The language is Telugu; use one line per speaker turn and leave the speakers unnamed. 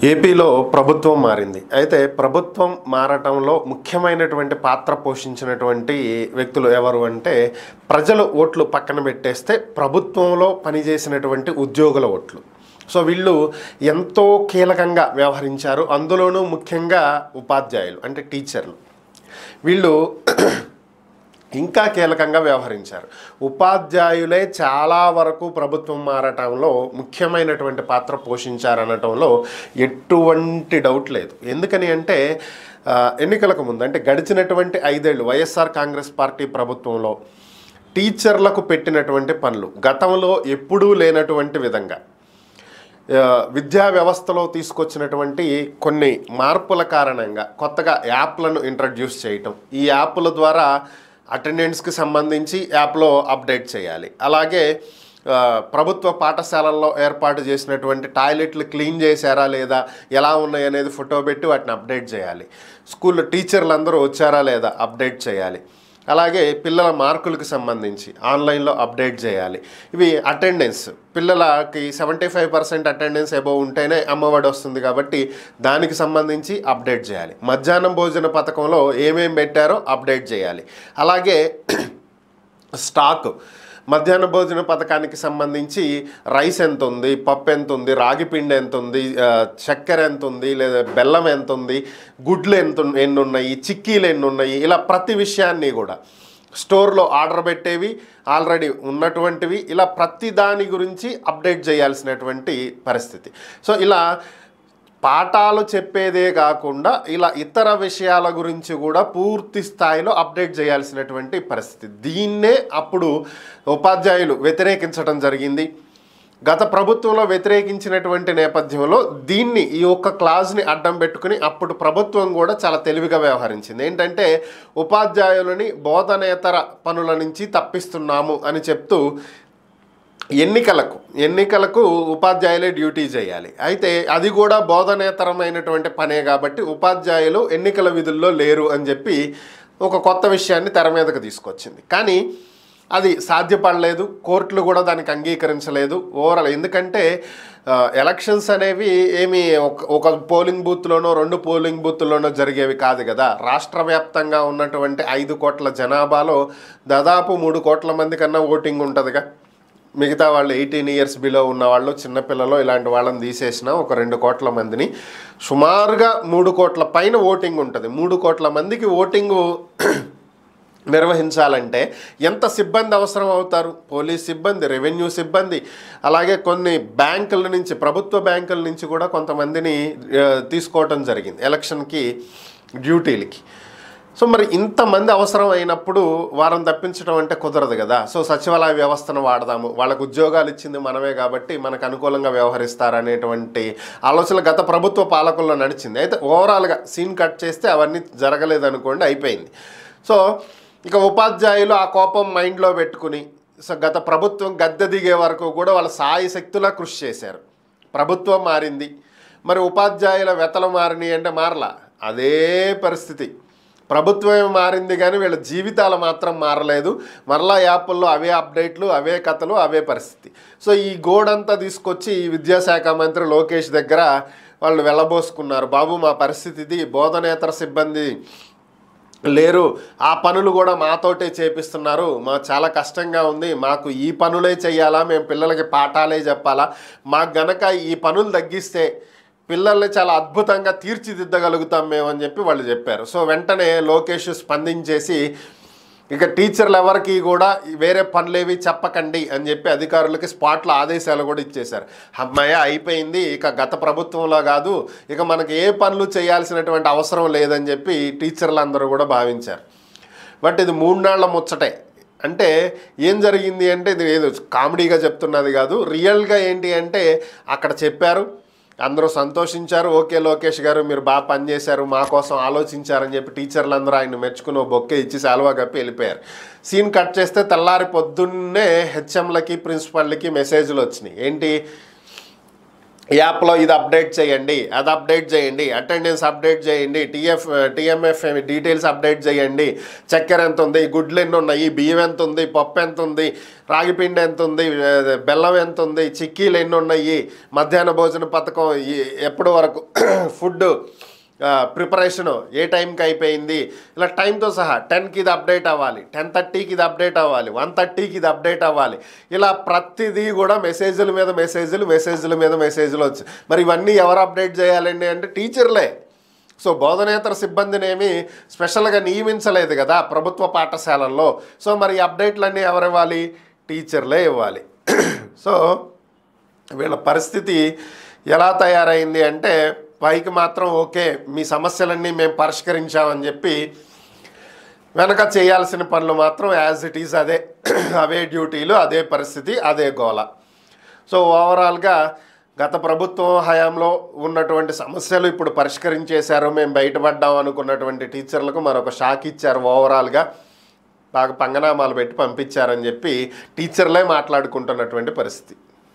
ఏపీలో ప్రభుత్వం మారింది. అయితే ప్రభుత్వం మారటంలో ముఖ్యమైనటువంటి పాత్ర పోషించినటువంటి వ్యక్తులు ఎవరు అంటే, ప్రజలు ఓట్లు పక్కన పెట్టేస్తే ప్రభుత్వంలో పనిచేసినటువంటి ఉద్యోగుల ఓట్లు. సో వీళ్ళు ఎంతో కీలకంగా వ్యవహరించారు. అందులోనూ ముఖ్యంగా ఉపాధ్యాయులు అంటే టీచర్లు. వీళ్ళు ఇంకా కీలకంగా వ్యవహరించారు. ఉపాధ్యాయులే చాలా వరకు ప్రభుత్వం మారటంలో ముఖ్యమైనటువంటి పాత్ర పోషించారనటంలో ఎటువంటి డౌట్ లేదు. ఎందుకని అంటే ఎన్నికలకు ముందు అంటే గడిచినటువంటి 5 ఏళ్ళు వైఎస్ఆర్ కాంగ్రెస్ పార్టీ ప్రభుత్వంలో టీచర్లకు పెట్టినటువంటి పనులు గతంలో ఎప్పుడూ లేనటువంటి విధంగా విద్యా వ్యవస్థలో తీసుకొచ్చినటువంటి కొన్ని మార్పుల కారణంగా కొత్తగా యాప్లను ఇంట్రడ్యూస్ చేయటం. ఈ యాప్ల ద్వారా అటెండెన్స్కి సంబంధించి యాప్లో అప్డేట్ చేయాలి. అలాగే ప్రభుత్వ పాఠశాలల్లో ఏర్పాటు చేసినటువంటి టాయిలెట్లు క్లీన్ చేశారా లేదా, ఎలా ఉన్నాయి అనేది ఫోటో పెట్టి వాటిని అప్డేట్ చేయాలి. స్కూల్లో టీచర్లు అందరూ వచ్చారా లేదా అప్డేట్ చేయాలి. అలాగే పిల్లల మార్కులకు సంబంధించి ఆన్లైన్లో అప్డేట్ చేయాలి. ఇవి అటెండెన్స్, పిల్లలకి 75% అటెండెన్స్ అబోవ్ ఉంటేనే అమ్మఒడి వస్తుంది కాబట్టి దానికి సంబంధించి అప్డేట్ చేయాలి. మధ్యాహ్నం భోజన పథకంలో ఏమేం పెట్టారో అప్డేట్ చేయాలి. అలాగే స్టాక్, మధ్యాహ్న భోజన పథకానికి సంబంధించి రైస్ ఎంత ఉంది, పప్పు ఎంత ఉంది, రాగి పిండి ఎంత ఉంది, చక్కెర ఎంత ఉంది, లేదా బెల్లం ఎంత ఉంది, గుడ్లు ఎన్ని ఉన్నాయి, చిక్కీలు ఎన్ని ఉన్నాయి, ఇలా ప్రతి విషయాన్ని కూడా స్టోర్లో ఆర్డర్ పెట్టేవి, ఆల్రెడీ ఉన్నటువంటివి, ఇలా ప్రతి దాని గురించి అప్డేట్ చేయాల్సినటువంటి పరిస్థితి. సో ఇలా పాఠాలు చెప్పేదే కాకుండా ఇలా ఇతర విషయాల గురించి కూడా పూర్తి స్థాయిలో అప్డేట్ చేయాల్సినటువంటి పరిస్థితి. దీన్నే అప్పుడు ఉపాధ్యాయులు వ్యతిరేకించడం జరిగింది. గత ప్రభుత్వంలో వ్యతిరేకించినటువంటి నేపథ్యంలో దీన్ని ఈ ఒక్క క్లాజ్ని అడ్డం పెట్టుకుని అప్పుడు ప్రభుత్వం కూడా చాలా తెలివిగా వ్యవహరించింది. ఏంటంటే ఉపాధ్యాయులని బోధనేతర పనుల నుంచి తప్పిస్తున్నాము అని చెప్తూ ఎన్నికలకు ఉపాధ్యాయులే డ్యూటీ చేయాలి. అయితే అది కూడా బోధనేతరమైనటువంటి పనే కాబట్టి ఉపాధ్యాయులు ఎన్నికల విధుల్లో లేరు అని చెప్పి ఒక కొత్త విషయాన్ని తెర మీదకు తీసుకొచ్చింది. కానీ అది సాధ్యపడలేదు. కోర్టులు కూడా దానికి అంగీకరించలేదు ఓవరాల్. ఎందుకంటే ఎలక్షన్స్ అనేవి ఏమి ఒక పోలింగ్ బూత్లోనో 2 పోలింగ్ బూత్లోనో జరిగేవి కాదు కదా. రాష్ట్ర వ్యాప్తంగా ఉన్నటువంటి 5 కోట్ల జనాభాలో దాదాపు 3 కోట్ల మంది కన్నా ఓటింగ్ ఉంటుందిగా. మిగతా వాళ్ళు 18 ఇయర్స్ బిలో ఉన్న వాళ్ళు, చిన్నపిల్లలు, ఇలాంటి వాళ్ళని తీసేసిన ఒక 2 కోట్ల మందిని, సుమారుగా 3 కోట్ల పైన ఓటింగ్ ఉంటుంది. 3 కోట్ల మందికి ఓటింగు నిర్వహించాలంటే ఎంత సిబ్బంది అవసరం అవుతారు? పోలీస్ సిబ్బంది, రెవెన్యూ సిబ్బంది, అలాగే కొన్ని బ్యాంకుల నుంచి, ప్రభుత్వ బ్యాంకుల నుంచి కూడా కొంతమందిని తీసుకోవటం జరిగింది ఎలక్షన్కి డ్యూటీలకి. సో మరి ఇంతమంది అవసరం అయినప్పుడు వారం తప్పించడం అంటే కుదరదు కదా. సో సచివాలయ వ్యవస్థను వాడదాము, వాళ్ళకు ఉద్యోగాలు ఇచ్చింది మనమే కాబట్టి మనకు అనుకూలంగా వ్యవహరిస్తారనేటువంటి ఆలోచన గత ప్రభుత్వ పాలకుల్లో నడిచింది. అయితే ఓవరాల్గా సీన్ కట్ చేస్తే అవన్నీ జరగలేదనుకోండి, అయిపోయింది. సో ఇక ఉపాధ్యాయులు ఆ కోపం మైండ్లో పెట్టుకుని గత ప్రభుత్వం గద్దె దిగే వరకు కూడా వాళ్ళ సాయి శక్తులా కృషి చేశారు. ప్రభుత్వం మారింది, మరి ఉపాధ్యాయుల వెతలు మారినాయి అంటే మారలా, అదే పరిస్థితి. ప్రభుత్వమే మారింది కానీ వీళ్ళ జీవితాలు మాత్రం మారలేదు. మరలా యాప్ల్లో అవే అప్డేట్లు, అవే కథలు, అవే పరిస్థితి. సో ఈ గోడంతా తీసుకొచ్చి విద్యాశాఖ మంత్రి లోకేష్ దగ్గర వాళ్ళు వెళ్ళబోసుకున్నారు. బాబు మా పరిస్థితి ఇది, బోధనేతర సిబ్బంది లేరు, ఆ పనులు కూడా మాతోటే చేపిస్తున్నారు, మాకు చాలా కష్టంగా ఉంది, మాకు ఈ పనులే చెయ్యాలా, మేము పిల్లలకి పాఠాలే చెప్పాలా, మాకు గనక ఈ పనులు తగ్గిస్తే పిల్లల్ని చాలా అద్భుతంగా తీర్చిదిద్దగలుగుతాం మేము అని చెప్పి వాళ్ళు చెప్పారు. సో వెంటనే లోకేష్ స్పందించేసి ఇక టీచర్లు ఎవరికి కూడా వేరే పనులేవి చెప్పకండి అని చెప్పి అధికారులకి స్పాట్లో ఆదేశాలు కూడా ఇచ్చేశారు. అమ్మాయ అయిపోయింది, ఇక గత ప్రభుత్వంలో కాదు, ఇక మనకి ఏ పనులు చేయాల్సినటువంటి అవసరం లేదని చెప్పి టీచర్లు అందరూ కూడా భావించారు. బట్ ఇది 3 నెలల ముచ్చటే. అంటే ఏం జరిగింది అంటే, ఇది ఏదో కామెడీగా చెప్తున్నది కాదు, రియల్గా ఏంటి అంటే అక్కడ చెప్పారు, అందరూ సంతోషించారు. ఓకే లోకేష్ గారు మీరు బాగా పనిచేశారు, మా కోసం ఆలోచించారని చెప్పి టీచర్లు అందరూ ఆయన మెచ్చుకుని బొక్కే ఇచ్చి శాలువా కప్పి వెళ్ళిపోయారు. సీన్ కట్ చేస్తే తెల్లారి పొద్దున్నే హెచ్ఎంలకి, ప్రిన్సిపల్కి మెసేజ్లు వచ్చినాయి. ఏంటి, యాప్లో ఇది అప్డేట్ చేయండి, అది అప్డేట్ చేయండి, అటెండెన్స్ అప్డేట్ చేయండి, టీఎంఎఫ్ డీటెయిల్స్ అప్డేట్ చేయండి, చక్కెర ఎంత ఉంది, గుడ్లు ఎన్ని ఉన్నాయి, బియ్యం ఎంత ఉంది, పప్పు ఎంత ఉంది, రాగిపిండి ఎంత ఉంది, బెల్లం ఎంత ఉంది, చిక్కీలు ఎన్ని ఉన్నాయి, మధ్యాహ్న భోజన పథకం ఎప్పటి వరకు, ఫుడ్ ప్రిపరేషను ఏ టైంకి అయిపోయింది, ఇలా టైంతో సహా 10కి ఇది అప్డేట్ అవ్వాలి, 10:30కి ఇది అప్డేట్ అవ్వాలి, 1:30కి ఇది అప్డేట్ అవ్వాలి, ఇలా ప్రతిదీ కూడా మెసేజ్ల మీద మెసేజ్లు వచ్చి మరి ఇవన్నీ ఎవరు అప్డేట్ చేయాలండి అంటే టీచర్లే. సో బోధనేతర సిబ్బందినేమి స్పెషల్గా నియమించలేదు కదా ప్రభుత్వ పాఠశాలల్లో. సో మరి అప్డేట్లన్నీ ఎవరు ఇవ్వాలి? టీచర్లే ఇవ్వాలి. సో వీళ్ళ పరిస్థితి ఎలా తయారైంది అంటే పైకి మాత్రం ఓకే మీ సమస్యలన్నీ మేము పరిష్కరించామని చెప్పి వెనక చేయాల్సిన పనులు మాత్రం యాజ్ ఇట్ ఈజ్ అవే డ్యూటీలు, అదే పరిస్థితి, అదే గోల. సో ఓవరాల్గా గత ప్రభుత్వం హయాంలో ఉన్నటువంటి సమస్యలు ఇప్పుడు పరిష్కరించేశారు, మేము బయటపడ్డాం అనుకున్నటువంటి టీచర్లకు మరొక షాక్ ఇచ్చారు. ఓవరాల్గా బాగా పంగనామాలు పెట్టి పంపించారని చెప్పి టీచర్లే మాట్లాడుకుంటున్నటువంటి పరిస్థితి.